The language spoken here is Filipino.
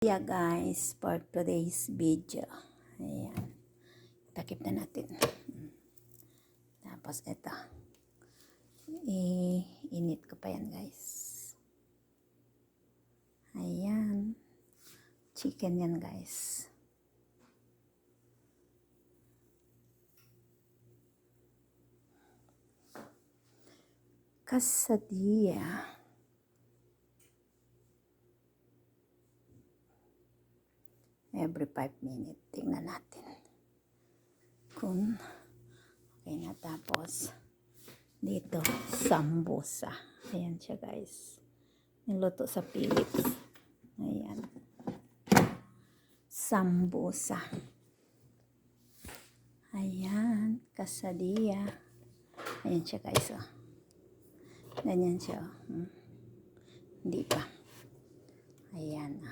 Yeah guys, for today's video, ayan, takip na natin. Tapos ito, init ko pa yan guys. Ayan, chicken yan guys. Quesadilla. Every 5 minutes, tingnan natin kung okay na. Tapos dito, sambusa. Ayan siya guys, niluto sa Philips. Ayan, sambusa. Ayan, quesadilla. Ayan siya guys, oh. Ganyan siya, oh. Hindi pa. Ayan,